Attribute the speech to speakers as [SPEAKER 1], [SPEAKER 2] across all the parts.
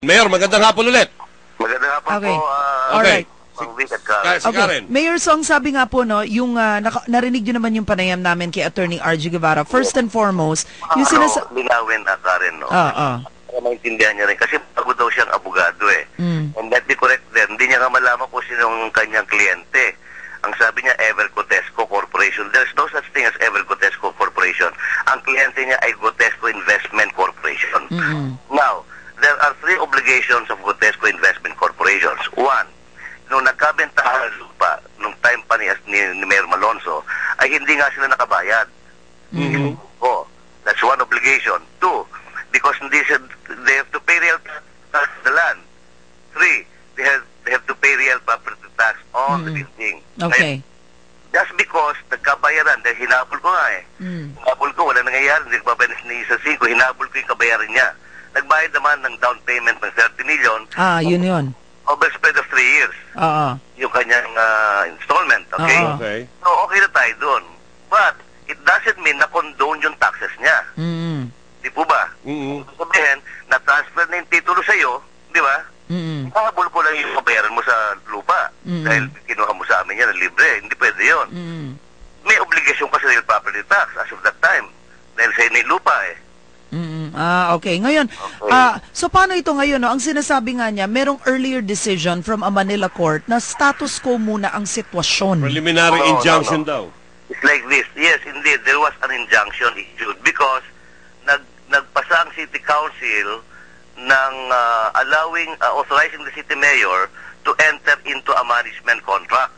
[SPEAKER 1] Mayor, magandang hapon ulit.
[SPEAKER 2] Magandang hapon
[SPEAKER 1] Okay.
[SPEAKER 2] po.
[SPEAKER 1] Alright.
[SPEAKER 2] Mang Vic at Karen.
[SPEAKER 1] Si Karen.
[SPEAKER 3] Mayor Song, sabi nga po, no, yung narinig nyo naman yung panayam namin kay Attorney R.G. Guevara. First and foremost, yung
[SPEAKER 2] Linawin na Karen, no? Para maintindihan niya rin. Kasi bago daw siyang abogado eh. And let me correct then, hindi niya nga malaman kung sinong kanyang kliyente. Ang sabi niya, Ever Gotesco Corporation. There's no such thing as Ever Gotesco Corporation. Ang kliyente niya ay Gotesco Investment Corporation. Now, there are three obligations of Gotesco Investment Corporations. One, nung nagkabentahan ng lupa, nung time pa ni Mayor Malonzo, ay hindi nga sila nakabayad. Oh, that's one obligation. Two, because they have to pay real tax on the land. Three, they have to pay real property tax on the building.
[SPEAKER 3] Okay.
[SPEAKER 2] Just because nagkabayaran, dahil hinabol ko nga eh. Hinabol ko, wala nangyayari, hindi nagbabayad ni Isa 5, hinabol ko yung kabayaran niya. Nagbayad naman ng down payment ng 30 million.
[SPEAKER 3] Yun.
[SPEAKER 2] Over spread of 3 years. Yung kanyang installment, okay?
[SPEAKER 1] Okay.
[SPEAKER 2] So, okay na tayo doon. But, it doesn't mean na condone yung taxes niya. Di po ba? Sabihin, na-transfer na yung titulo sa'yo, di ba? Habol ko lang yung kabayaran mo sa lupa. Dahil kinuha mo sa amin yan na libre. Hindi pwede yun. May obligasyon ka sa real property tax as of that time. Dahil sa'yo na yung lupa eh.
[SPEAKER 3] Okay. Ngayon, so paano ito ngayon? No? Ang sinasabi nga niya, merong earlier decision from a Manila court na status quo muna ang sitwasyon.
[SPEAKER 1] Preliminary injunction daw.
[SPEAKER 2] It's like this. Yes, indeed, there was an injunction issued because nagpasa ang City Council ng authorizing the City Mayor to enter into a management contract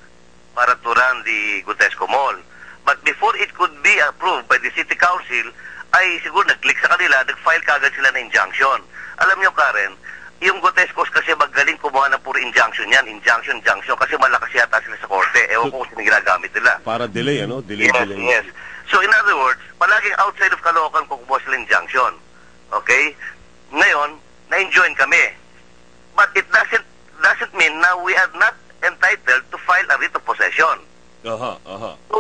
[SPEAKER 2] para to run the Gotesco Mall. But before it could be approved by the City Council, ay siguro nag-click sa kanila, nag-file kagad sila ng injunction. Alam niyo, Karen, yung Gotescos kasi magaling kumuha ng puro injunction yan. Injunction, kasi malakas yata sila sa korte. Ewan ko kung sino ginagamit nila.
[SPEAKER 1] Para delay, ano? Delay.
[SPEAKER 2] Yes. So, in other words, palaging outside of Caloocan kung kumuha sila injunction. Okay? Ngayon, na-enjoin kami. But it doesn't mean na we are not entitled to file a writ of possession. So,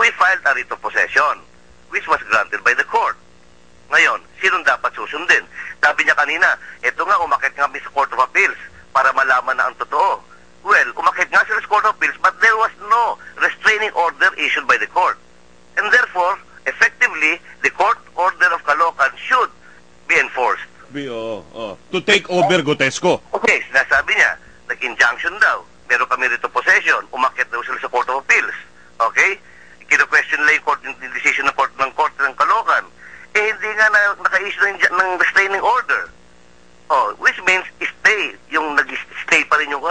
[SPEAKER 2] we filed a writ of possession, which was granted by the court. Ngayon, sinong dapat susundin? Sabi niya kanina, eto nga, umakit nga kami sa Court of Appeals para malaman na ang totoo. Well, umakit nga sila sa Court of Appeals but there was no restraining order issued by the court. And therefore, effectively, the court order of Caloocan should be enforced.
[SPEAKER 1] To take over Gotesco.
[SPEAKER 2] Okay, sinasabi niya, nag-injunction daw. Meron kami rito possession. Umakit daw sila sa Court of Appeals. Okay? Kino-question nila yung decision ng court ng Caloocan. Hindi nga naka-issue ng restraining order. Which means stay. Yung nag-stay pa rin yung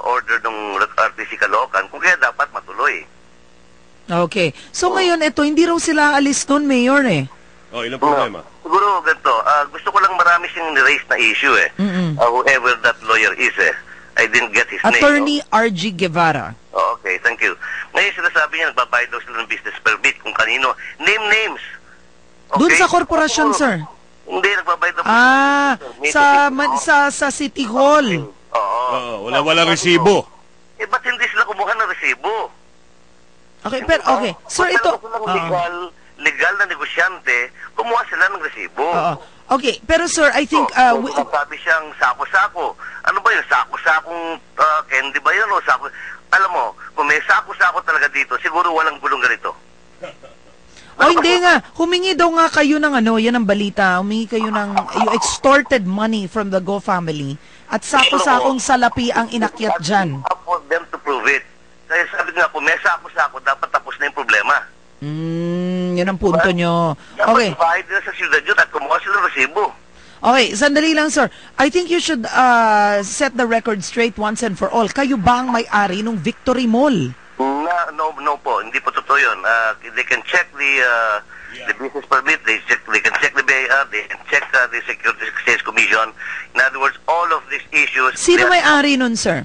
[SPEAKER 2] order ng RTC Caloocan. Kung kaya dapat matuloy.
[SPEAKER 3] Okay. So ngayon, hindi raw sila alis nun, Mayor eh.
[SPEAKER 1] Ilang problema?
[SPEAKER 2] Siguro ganito. Gusto ko lang marami siyang niraise na issue eh. Whoever that lawyer is eh. I didn't get his name.
[SPEAKER 3] Attorney R.G. Guevara.
[SPEAKER 2] Okay, thank you. Ngayon sinasabi niya, nagbabayad daw sila ng business permit kung kanino. Name names. Okay?
[SPEAKER 3] Doon sa korporasyon, sir?
[SPEAKER 2] Hindi, nagbabayad daw.
[SPEAKER 3] Sa City Hall.
[SPEAKER 1] Wala resibo.
[SPEAKER 2] Ba't hindi sila kumuha ng resibo?
[SPEAKER 3] Okay, pero okay. Sir, ito...
[SPEAKER 2] legal na negosyante, kumuha sila ng resibo.
[SPEAKER 3] Okay, pero sir, I think...
[SPEAKER 2] sabi siyang sako-sako. Ano ba yun? Sako-sakong candy ba yun? O sako... Alam mo, kung may sako-sako talaga dito, siguro walang gulong ganito.
[SPEAKER 3] Hindi nga. Humingi daw nga kayo ng yan ang balita. Humingi kayo ng... You extorted money from the Go family at sako-sakong salapi ang inakyat dyan.
[SPEAKER 2] Up for them to prove it. Kaya sabi nga, kung may sako-sako, dapat tapos na yung problema.
[SPEAKER 3] Yun ang punto nyo. Okay.
[SPEAKER 2] Dapat bahid nila sa siyudad yun at kumuha sila ng resibo.
[SPEAKER 3] Okay, sandali lang, sir. I think you should set the record straight once and for all. Kayo ba ang may-ari ng Victory Mall?
[SPEAKER 2] No po. Hindi po totoo yun. They can check the business permit. They can check the BIR. They can check the Security Exchange Commission. In other words, all of these issues...
[SPEAKER 3] Sino may-ari nun, sir?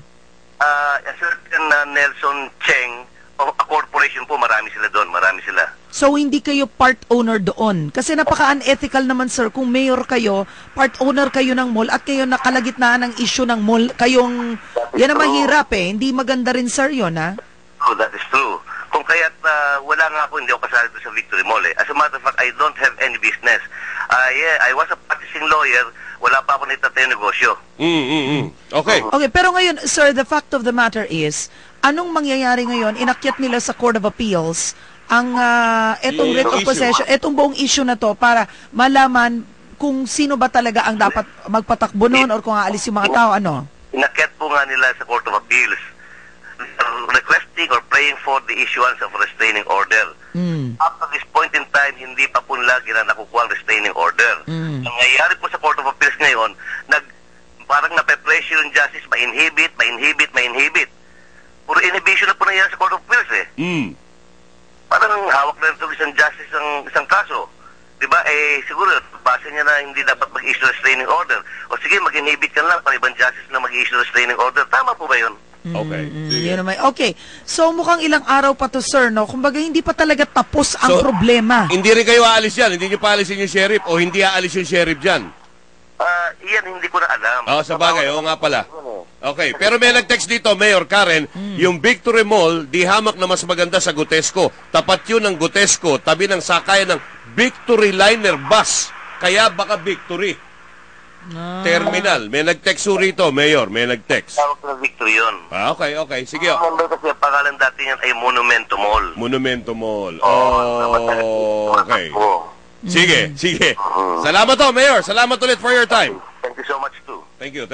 [SPEAKER 2] A certain Nelson Cheng, a corporation po, marami sila doon. Marami sila.
[SPEAKER 3] So, hindi kayo part owner doon. Kasi napaka-unethical naman, sir, kung mayor kayo, part owner kayo ng mall, at kayo nakalagitnaan ng issue ng mall, kayong, yan ang mahirap eh. Hindi maganda rin, sir, yun, ha?
[SPEAKER 2] Oh, that is true. Kung kaya't wala nga ako, hindi ako kasali doon sa Victory Mall eh. As a matter of fact, I don't have any business. I was a practicing lawyer wala pa ako naitatayo negosyo.
[SPEAKER 1] Okay.
[SPEAKER 3] Okay, pero ngayon, sir, the fact of the matter is, anong mangyayari ngayon? Inakyat nila sa Court of Appeals ang etong writ of
[SPEAKER 1] issue.
[SPEAKER 3] possession, etong buong issue na to para malaman kung sino ba talaga ang dapat magpatakbo noon or kung aalis yung mga tao, ano?
[SPEAKER 2] Inakyat po nga nila sa Court of Appeals, requesting or praying for the issuance of a restraining order. Up to this point in time, hindi pa po nila nakukuha ang restraining order. Ang nangyayari po sa Court of Appeals ngayon, parang nape-pressure yung justice, ma-inhibit. Puro inhibition na po nangyayari sa Court of Appeals eh. Parang hawak na ito isang justice isang kaso. Diba? Siguro, base niya na hindi dapat mag-issue restraining order. O sige, mag-inhibit ka lang para ibang justice na mag-issue restraining order. Tama po ba yun?
[SPEAKER 1] Okay. Sige.
[SPEAKER 3] Yun naman. Okay. So, mukhang ilang araw pa to, sir, no? Kumbaga, hindi pa talaga tapos ang
[SPEAKER 1] So,
[SPEAKER 3] problema.
[SPEAKER 1] Hindi rin kayo aalis yan? Hindi nyo paalisin yung sheriff o hindi aalis yung sheriff dyan?
[SPEAKER 2] Iyan, hindi ko na alam.
[SPEAKER 1] Sa bagay. Oo nga pala. Okay. Pero may nag-text dito, Mayor Karen, yung Victory Mall, di hamak na mas maganda sa Gutesco. Tapat yun ng Gutesco, tabi ng sakayan ng Victory Liner Bus. Kaya baka Victory. Terminal. May nag-text rito, Mayor. May nag-text.
[SPEAKER 2] Tawag na Victory yun.
[SPEAKER 1] Okay. Sige.
[SPEAKER 2] Kasi ang pangalan dati yan ay Monumento Mall.
[SPEAKER 1] Monumento Mall. Okay.
[SPEAKER 2] Oh.
[SPEAKER 1] Sige. Salamat Mayor. Salamat ulit for your time.
[SPEAKER 2] Thank you so much too.
[SPEAKER 1] Thank you.